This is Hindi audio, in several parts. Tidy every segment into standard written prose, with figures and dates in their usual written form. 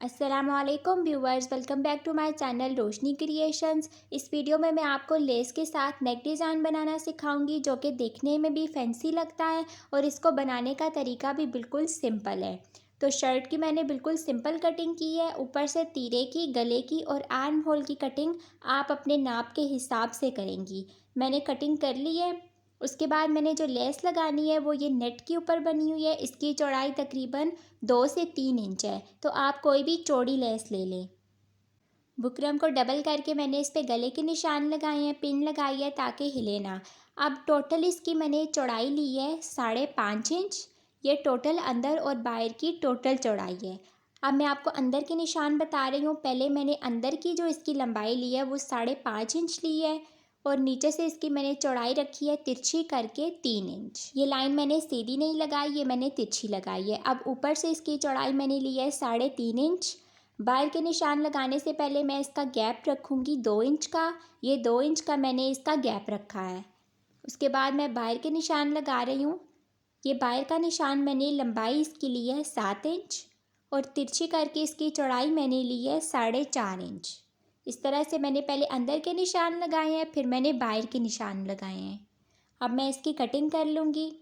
अस्सलामुअलैकुम viewers, welcome back to my channel Roshni creations. इस वीडियो में मैं आपको लेस के साथ नेक डिज़ाइन बनाना सिखाऊंगी जो कि देखने में भी फैंसी लगता है और इसको बनाने का तरीका भी बिल्कुल सिंपल है। तो शर्ट की मैंने बिल्कुल सिंपल कटिंग की है। ऊपर से तीरे की, गले की और आर्म होल की कटिंग आप अपने नाप के हिसाब से करेंगी। मैंने कटिंग कर ली है। उसके बाद मैंने जो लेस लगानी है वो ये नेट के ऊपर बनी हुई है। इसकी चौड़ाई तकरीबन 2 से 3 इंच है, तो आप कोई भी चौड़ी लेस ले लें। बुकरम को डबल करके मैंने इस पे गले के निशान लगाए हैं, पिन लगाई है ताकि हिले ना। अब टोटल इसकी मैंने चौड़ाई ली है 5.5 इंच। ये टोटल अंदर और बाहर की टोटल चौड़ाई है। अब मैं आपको अंदर के निशान बता रही हूँ। पहले मैंने अंदर की जो इसकी लंबाई ली है वो 5.5 इंच ली है और नीचे से इसकी मैंने चौड़ाई रखी है तिरछी करके 3 इंच। ये लाइन मैंने सीधी नहीं लगाई, ये मैंने तिरछी लगाई है। अब ऊपर से इसकी चौड़ाई मैंने ली है 3.5 इंच। बाहर के निशान लगाने से पहले मैं इसका गैप रखूँगी 2 इंच का। ये 2 इंच का मैंने इसका गैप रखा है। उसके बाद मैं बाहर के निशान लगा रही हूँ। ये बाहर का निशान मैंने लंबाई इसकी ली है 7 इंच और तिरछी करके इसकी चौड़ाई मैंने ली है 4.5 इंच। इस तरह से मैंने पहले अंदर के निशान लगाए हैं, फिर मैंने बाहर के निशान लगाए हैं। अब मैं इसकी कटिंग कर लूँगी।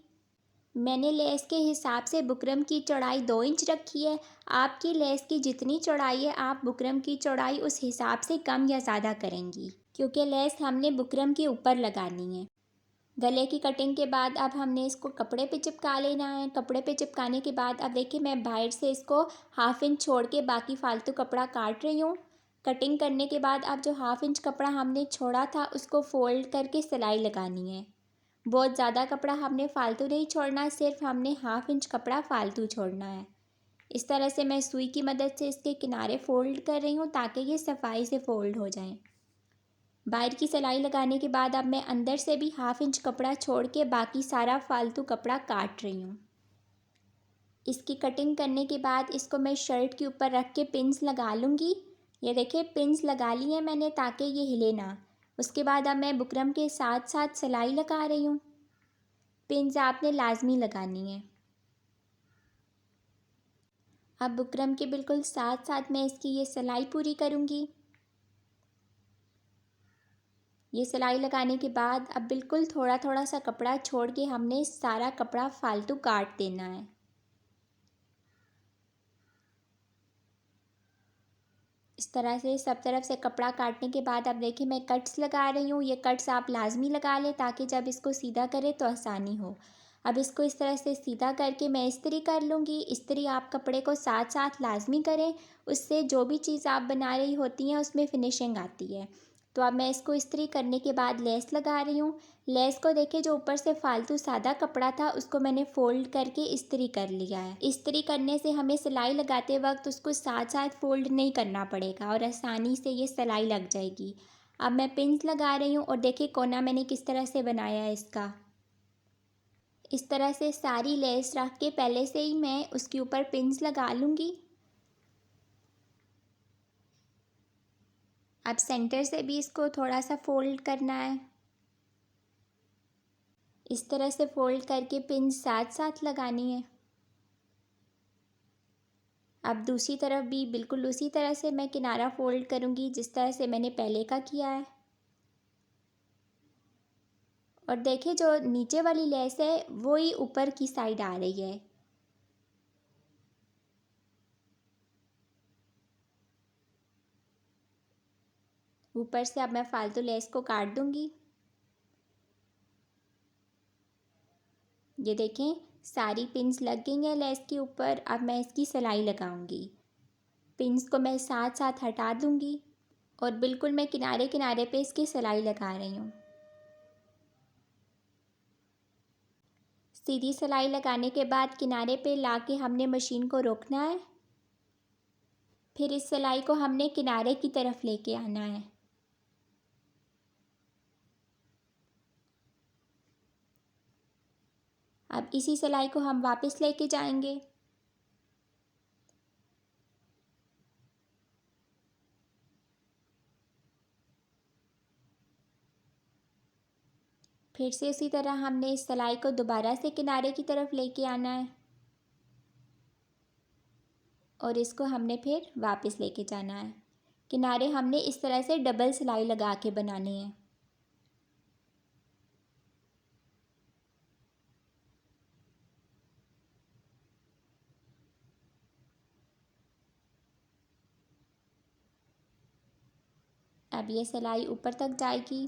मैंने लेस के हिसाब से बुकरम की चौड़ाई 2 इंच रखी है। आपकी लेस की जितनी चौड़ाई है आप बुकरम की चौड़ाई उस हिसाब से कम या ज़्यादा करेंगी, क्योंकि लेस हमने बुकरम के ऊपर लगानी है। गले की कटिंग के बाद अब हमने इसको कपड़े पे चिपका लेना है। कपड़े पे चिपकाने के बाद अब देखिए मैं बाहर से इसको 1/2 इंच छोड़ के बाकी फ़ालतू कपड़ा काट रही हूँ। कटिंग करने के बाद अब जो 1/2 इंच कपड़ा हमने छोड़ा था उसको फ़ोल्ड करके सिलाई लगानी है। बहुत ज़्यादा कपड़ा हमने फ़ालतू नहीं छोड़ना, सिर्फ हमने 1/2 इंच कपड़ा फ़ालतू छोड़ना है। इस तरह से मैं सुई की मदद से इसके किनारे फ़ोल्ड कर रही हूँ ताकि ये सफाई से फ़ोल्ड हो जाएं। बाहर की सिलाई लगाने के बाद अब मैं अंदर से भी 1/2 इंच कपड़ा छोड़ के बाकी सारा फ़ालतू कपड़ा काट रही हूँ। इसकी कटिंग करने के बाद इसको मैं शर्ट के ऊपर रख के पिन्स लगा लूँगी। ये देखिए पिन्स लगा ली है मैंने ताकि ये हिले ना। उसके बाद अब मैं बुकरम के साथ साथ सिलाई लगा रही हूँ। पिन्स आपने लाजमी लगानी है। अब बुकरम के बिल्कुल साथ साथ मैं इसकी ये सिलाई पूरी करूँगी। ये सिलाई लगाने के बाद अब बिल्कुल थोड़ा थोड़ा सा कपड़ा छोड़ के हमने सारा कपड़ा फालतू काट देना है। इस तरह से सब तरफ से कपड़ा काटने के बाद अब देखिए मैं कट्स लगा रही हूँ। ये कट्स आप लाजमी लगा लें ताकि जब इसको सीधा करें तो आसानी हो। अब इसको इस तरह से सीधा करके मैं इस्त्री कर लूँगी। इस्त्री आप कपड़े को साथ साथ लाजमी करें, उससे जो भी चीज़ आप बना रही होती हैं उसमें फिनिशिंग आती है। तो अब मैं इसको इस्त्री करने के बाद लेस लगा रही हूँ। लेस को देखिए जो ऊपर से फालतू सादा कपड़ा था उसको मैंने फ़ोल्ड करके इस्त्री कर लिया है। इस्त्री करने से हमें सिलाई लगाते वक्त उसको साथ साथ फ़ोल्ड नहीं करना पड़ेगा और आसानी से ये सिलाई लग जाएगी। अब मैं पिन्स लगा रही हूँ और देखिए कोना मैंने किस तरह से बनाया है इसका। इस तरह से सारी लेस रख के पहले से ही मैं उसके ऊपर पिन्स लगा लूँगी। अब सेंटर से भी इसको थोड़ा सा फ़ोल्ड करना है। इस तरह से फ़ोल्ड करके पिन्स साथ साथ लगानी है। अब दूसरी तरफ भी बिल्कुल उसी तरह से मैं किनारा फ़ोल्ड करूँगी जिस तरह से मैंने पहले का किया है। और देखिए जो नीचे वाली लेस है वो ही ऊपर की साइड आ रही है। ऊपर से अब मैं फालतू लेस को काट दूँगी। ये देखें सारी पिन्स लग गई हैं लेस के ऊपर। अब मैं इसकी सिलाई लगाऊंगी। पिन्स को मैं साथ साथ हटा दूंगी और बिल्कुल मैं किनारे किनारे पे इसकी सिलाई लगा रही हूँ। सीधी सिलाई लगाने के बाद किनारे पे लाके हमने मशीन को रोकना है। फिर इस सिलाई को हमने किनारे की तरफ लेके आना है। अब इसी सिलाई को हम वापस लेके जाएंगे। फिर से उसी तरह हमने इस सिलाई को दोबारा से किनारे की तरफ लेके आना है। और इसको हमने फिर वापस लेके जाना है। किनारे हमने इस तरह से डबल सिलाई लगा के बनाने हैं। अब ये सिलाई ऊपर तक जाएगी।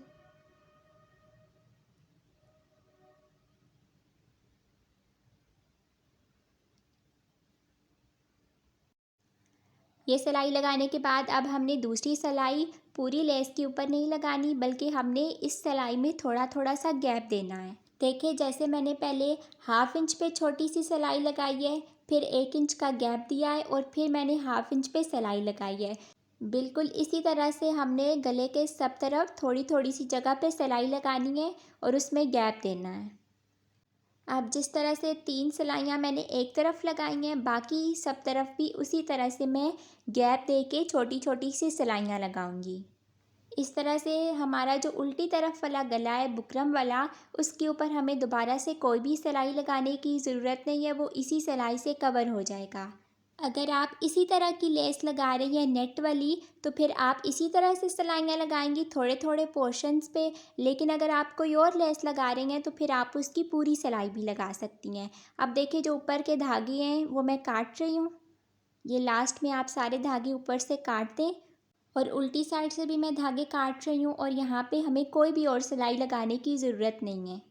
ये सिलाई लगाने के बाद अब हमने दूसरी सिलाई पूरी लेस के ऊपर नहीं लगानी, बल्कि हमने इस सिलाई में थोड़ा थोड़ा सा गैप देना है। देखिए, जैसे मैंने पहले 1/2 इंच पे छोटी सी सिलाई लगाई है, फिर 1 इंच का गैप दिया है और फिर मैंने 1/2 इंच पे सिलाई लगाई है। बिल्कुल इसी तरह से हमने गले के सब तरफ थोड़ी थोड़ी सी जगह पे सिलाई लगानी है और उसमें गैप देना है। अब जिस तरह से 3 सिलाइयाँ मैंने एक तरफ लगाई हैं, बाकी सब तरफ भी उसी तरह से मैं गैप दे के छोटी छोटी सी सिलाइयाँ लगाऊंगी। इस तरह से हमारा जो उल्टी तरफ वाला गला है बुकरम वाला, उसके ऊपर हमें दोबारा से कोई भी सिलाई लगाने की ज़रूरत नहीं है, वो इसी सिलाई से कवर हो जाएगा। अगर आप इसी तरह की लेस लगा रही हैं नेट वाली, तो फिर आप इसी तरह से सिलाइयाँ लगाएंगी थोड़े थोड़े पोर्शंस पे। लेकिन अगर आप कोई और लेस लगा रही हैं तो फिर आप उसकी पूरी सिलाई भी लगा सकती हैं। अब देखिए, जो ऊपर के धागे हैं वो मैं काट रही हूँ। ये लास्ट में आप सारे धागे ऊपर से काट दें और उल्टी साइड से भी मैं धागे काट रही हूँ, और यहाँ पे हमें कोई भी और सिलाई लगाने की ज़रूरत नहीं है।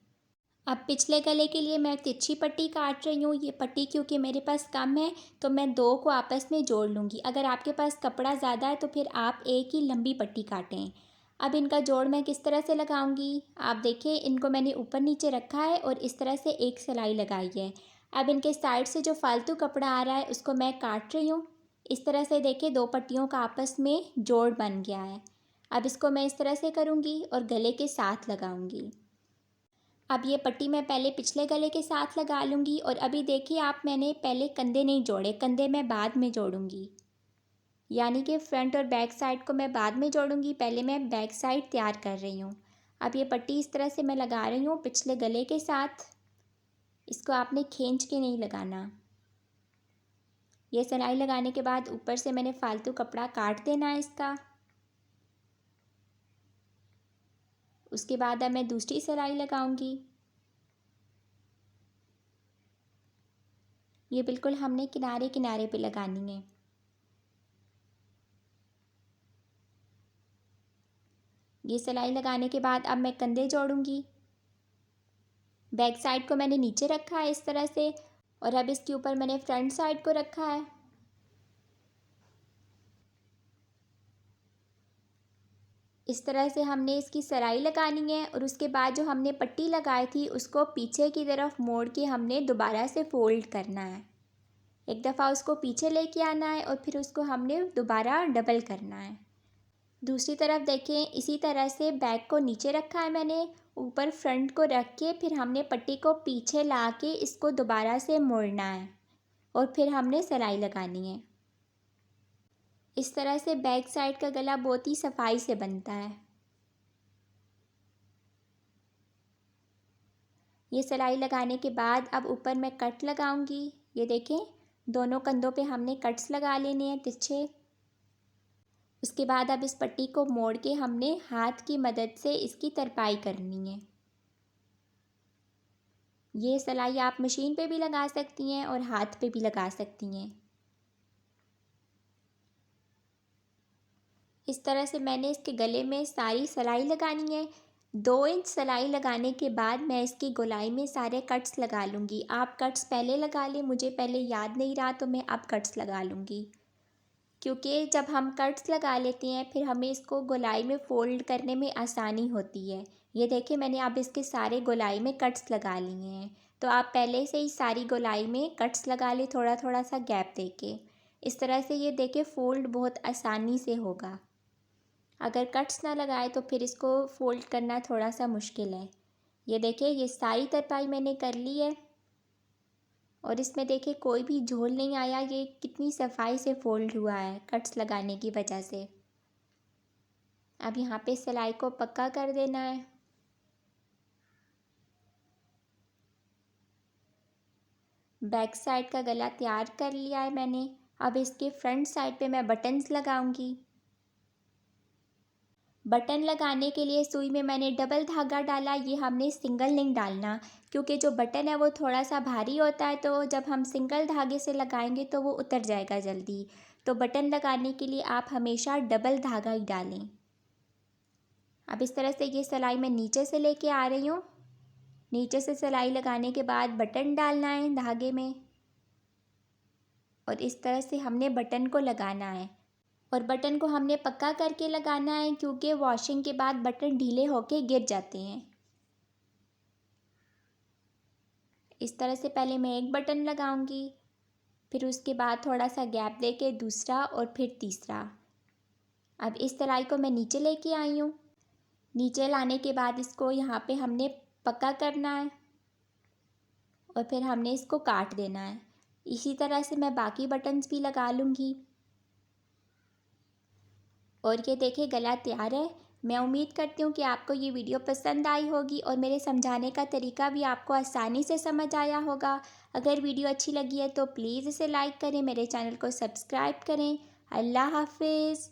अब पिछले गले के लिए मैं तिरछी पट्टी काट रही हूँ। ये पट्टी क्योंकि मेरे पास कम है, तो मैं दो को आपस में जोड़ लूँगी। अगर आपके पास कपड़ा ज़्यादा है तो फिर आप एक ही लंबी पट्टी काटें। अब इनका जोड़ मैं किस तरह से लगाऊंगी, आप देखिए, इनको मैंने ऊपर नीचे रखा है और इस तरह से एक सिलाई लगाई है। अब इनके साइड से जो फालतू कपड़ा आ रहा है उसको मैं काट रही हूँ। इस तरह से देखिए, दो पट्टियों का आपस में जोड़ बन गया है। अब इसको मैं इस तरह से करूँगी और गले के साथ लगाऊंगी। अब ये पट्टी मैं पहले पिछले गले के साथ लगा लूँगी, और अभी देखिए आप, मैंने पहले कंधे नहीं जोड़े, कंधे मैं बाद में जोड़ूँगी। यानी कि फ्रंट और बैक साइड को मैं बाद में जोड़ूँगी, पहले मैं बैक साइड तैयार कर रही हूँ। अब ये पट्टी इस तरह से मैं लगा रही हूँ पिछले गले के साथ। इसको आपने खींच के नहीं लगाना। ये सिलाई लगाने के बाद ऊपर से मैंने फालतू कपड़ा काट देना है इसका। उसके बाद अब मैं दूसरी सिलाई लगाऊंगी। ये बिल्कुल हमने किनारे किनारे पे लगानी है। ये सिलाई लगाने के बाद अब मैं कंधे जोड़ूंगी। बैक साइड को मैंने नीचे रखा है इस तरह से, और अब इसके ऊपर मैंने फ्रंट साइड को रखा है। इस तरह से हमने इसकी सिलाई लगानी है, और उसके बाद जो हमने पट्टी लगाई थी उसको पीछे की तरफ मोड़ के हमने दोबारा से फोल्ड करना है। एक दफ़ा उसको पीछे लेके आना है और फिर उसको हमने दोबारा डबल करना है। दूसरी तरफ देखें, इसी तरह से बैक को नीचे रखा है मैंने, ऊपर फ्रंट को रख के फिर हमने पट्टी को पीछे ला के इसको दोबारा से मोड़ना है और फिर हमने सिलाई लगानी है। इस तरह से बैक साइड का गला बहुत ही सफाई से बनता है। ये सिलाई लगाने के बाद अब ऊपर मैं कट लगाऊंगी। ये देखें, दोनों कंधों पे हमने कट्स लगा लेने हैं तिरछे। उसके बाद अब इस पट्टी को मोड़ के हमने हाथ की मदद से इसकी तरपाई करनी है। ये सिलाई आप मशीन पे भी लगा सकती हैं और हाथ पे भी लगा सकती हैं। इस तरह से मैंने इसके गले में सारी सिलाई लगानी है। 2 इंच सिलाई लगाने के बाद मैं इसकी गोलाई में सारे कट्स लगा लूँगी। आप कट्स पहले लगा लें, मुझे पहले याद नहीं रहा तो मैं अब कट्स लगा लूँगी। क्योंकि जब हम कट्स लगा लेते हैं फिर हमें इसको गोलाई में फ़ोल्ड करने में आसानी होती है। ये देखिए, मैंने अब इसके सारे गोलाई में कट्स लगा लिए हैं। तो आप पहले से ही सारी गोलाई में कट्स लगा लें, थोड़ा थोड़ा सा गैप देके। इस तरह से ये देखिए फ़ोल्ड बहुत आसानी से होगा। अगर कट्स ना लगाए तो फिर इसको फ़ोल्ड करना थोड़ा सा मुश्किल है। ये देखिए, ये सारी तरपाई मैंने कर ली है और इसमें देखिए कोई भी झोल नहीं आया। ये कितनी सफाई से फ़ोल्ड हुआ है कट्स लगाने की वजह से। अब यहाँ पे सिलाई को पक्का कर देना है। बैक साइड का गला तैयार कर लिया है मैंने। अब इसके फ्रंट साइड पे मैं बटन्स लगाऊंगी। बटन लगाने के लिए सुई में मैंने डबल धागा डाला। ये हमने सिंगल नहीं डालना, क्योंकि जो बटन है वो थोड़ा सा भारी होता है, तो जब हम सिंगल धागे से लगाएंगे तो वो उतर जाएगा जल्दी। तो बटन लगाने के लिए आप हमेशा डबल धागा ही डालें। अब इस तरह से ये सिलाई मैं नीचे से लेके आ रही हूँ। नीचे से सिलाई लगाने के बाद बटन डालना है धागे में, और इस तरह से हमने बटन को लगाना है। और बटन को हमने पक्का करके लगाना है, क्योंकि वॉशिंग के बाद बटन ढीले होके गिर जाते हैं। इस तरह से पहले मैं एक बटन लगाऊंगी, फिर उसके बाद थोड़ा सा गैप देके दूसरा और फिर तीसरा। अब इस सिलाई को मैं नीचे लेके आई हूँ। नीचे लाने के बाद इसको यहाँ पे हमने पक्का करना है, और फिर हमने इसको काट देना है। इसी तरह से मैं बाकी बटन्स भी लगा लूँगी। और ये देखिए गला तैयार है। मैं उम्मीद करती हूँ कि आपको ये वीडियो पसंद आई होगी और मेरे समझाने का तरीका भी आपको आसानी से समझ आया होगा। अगर वीडियो अच्छी लगी है तो प्लीज़ इसे लाइक करें, मेरे चैनल को सब्सक्राइब करें। अल्लाह हाफिज़।